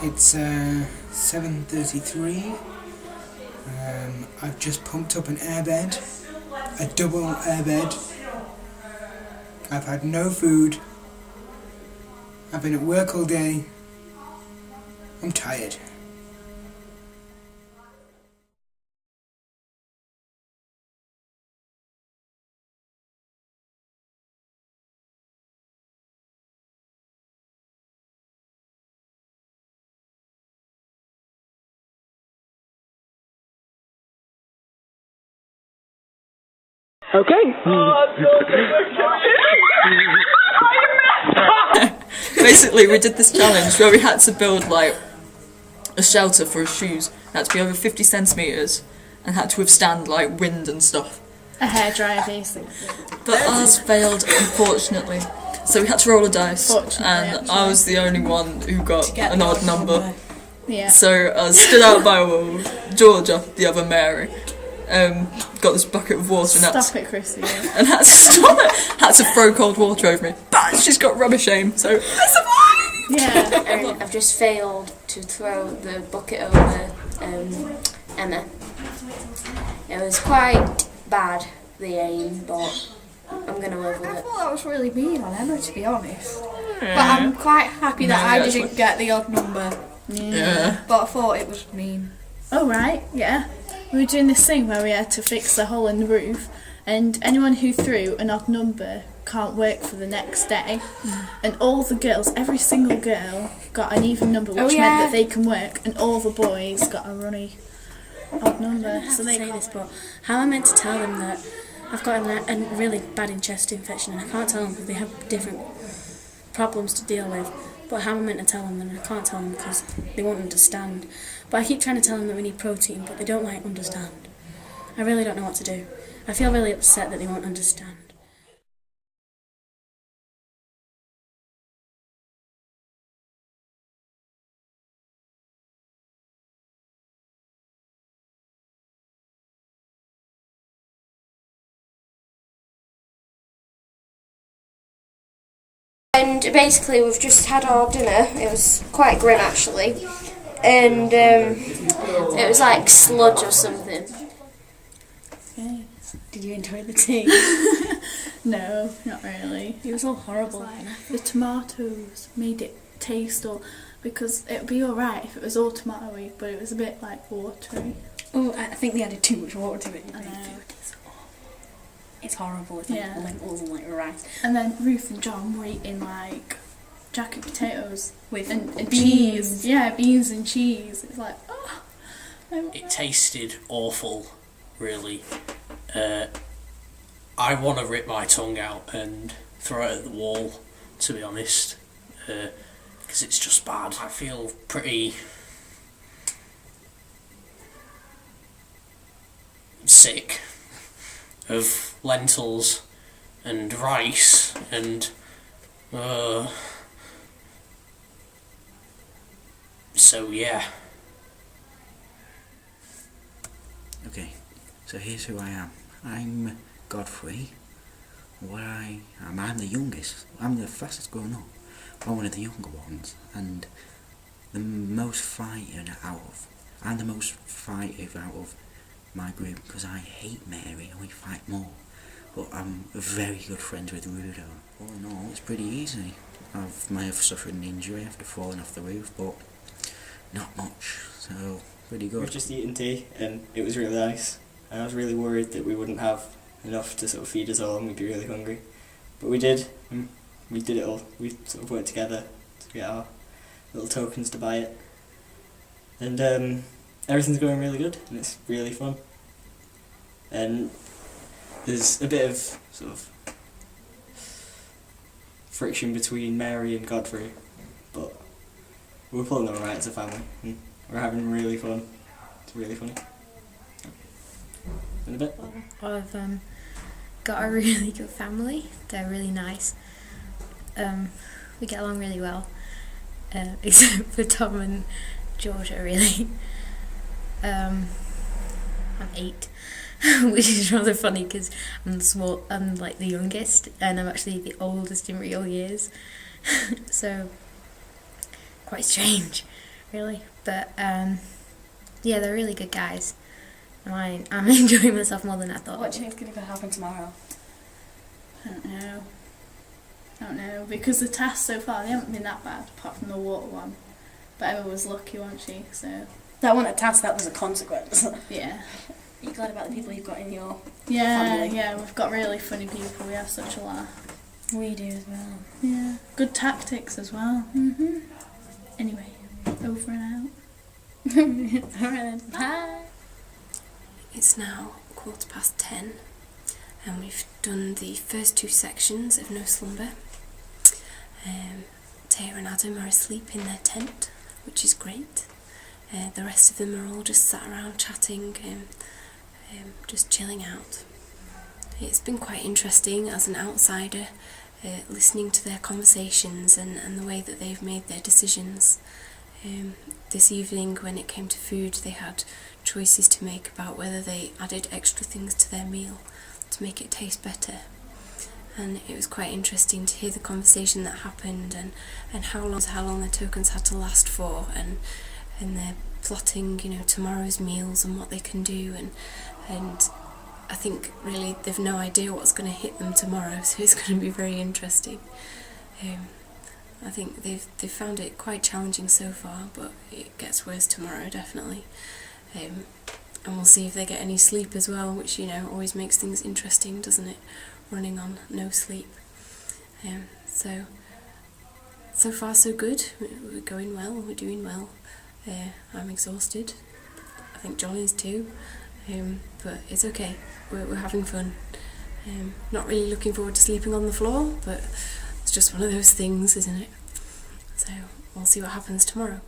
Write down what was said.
It's 7:33. I've just pumped up an airbed, a double airbed. I've had no food. I've been at work all day. I'm tired. Okay. Basically, we did this challenge where we had to build like a shelter for his shoes. It had to be over 50 centimetres and had to withstand like wind and stuff. A hairdryer, basically. But ours failed, unfortunately. So we had to roll a dice, and I was the only one who got an odd number. Yeah. So I stood out by a wall. Georgia, the other Mary, got this bucket of water and Stop it, Chrissy. and had to stop it. Had to throw cold water over me. But she's got rubbish aim, so I survived. Yeah. And I've just failed to throw the bucket over Emma. It was quite bad, the aim, but I'm going to live with I it. thought that was really mean on Emma, to be honest. But I'm quite happy that I didn't get the odd number. Yeah. But I thought it was mean. Oh, right, yeah. We were doing this thing where we had to fix the hole in the roof, and anyone who threw an odd number can't work for the next day. And all the girls, every single girl, got an even number, which meant that they can work, and all the boys got a runny odd number. So they say this, but how am I meant to tell them that I've got a really bad chest infection, and I can't tell them because they have different problems to deal with. But how am I meant to tell them, and I can't tell them because they won't understand. But I keep trying to tell them that we need protein, but they don't understand. I really don't know what to do. I feel really upset that they won't understand. And basically we've just had our dinner. It was quite grim actually. And it was like sludge or something. Did you enjoy the tea? No, not really. It was all horrible. The tomatoes made it taste all, because it would be alright if it was all tomatoey, but it was a bit like watery. Oh, I think they added too much water to it. I know. It's horrible. It's like lentils and like rice. And then Ruth and John were eating like jacket potatoes With and beans. cheese. Yeah, beans and cheese. It's like, oh. It tasted awful, really. I want to rip my tongue out and throw it at the wall, to be honest, because it's just bad. I feel pretty sick of lentils and rice and so yeah. Okay, so here's who I am. I'm Godfrey. I'm the youngest. I'm the fastest growing up. I'm one of the younger ones, and the most fighting I'm the most fighting out of my group because I hate Mary and we fight more. But I'm very good friends with Rudo. All in all, it's pretty easy. I may have suffered an injury after falling off the roof, but not much. So pretty good. We were just eating tea and it was really nice. And I was really worried that we wouldn't have enough to sort of feed us all and we'd be really hungry. But we did. We did it all. We sort of worked together to get our little tokens to buy it. And everything's going really good and it's really fun. And there's a bit of sort of friction between Mary and Godfrey, but we're pulling them right as a family and we're having really fun. It's really funny. In a bit. I've got a really good family. They're really nice. We get along really well, except for Tom and Georgia, really. I'm 8, which is rather funny because I'm like the youngest, and I'm actually the oldest in real years. So quite strange, really. But yeah, they're really good guys. And I'm enjoying myself more than I thought. What do you think's going to happen tomorrow? I don't know, because the tasks so far, they haven't been that bad, apart from the water one. But Emma was lucky, wasn't she? So That wasn't a task, that was a consequence. yeah. Are you glad about the people you've got in your Yeah, family? yeah, we've got really funny people, we have such a laugh. We do as well. Yeah. Good tactics as well. Mm-hmm. Anyway, over and out. Alright then, bye. It's now 10:15 and we've done the first 2 sections of No Slumber. Taya and Adam are asleep in their tent, which is great. The rest of them are all just sat around chatting and just chilling out. It's been quite interesting as an outsider, listening to their conversations and the way that they've made their decisions. This evening when it came to food, they had choices to make about whether they added extra things to their meal to make it taste better. And it was quite interesting to hear the conversation that happened and how long their tokens had to last for, and they're plotting, tomorrow's meals and what they can do, and I think really they've no idea what's going to hit them tomorrow, so it's going to be very interesting. I think they've found it quite challenging so far, but it gets worse tomorrow definitely. And we'll see if they get any sleep as well, which always makes things interesting, doesn't it? Running on no sleep. So far so good. We're going well. We're doing well. I'm exhausted. I think John is too. But it's okay. We're having fun. Not really looking forward to sleeping on the floor, but it's just one of those things, isn't it? So we'll see what happens tomorrow.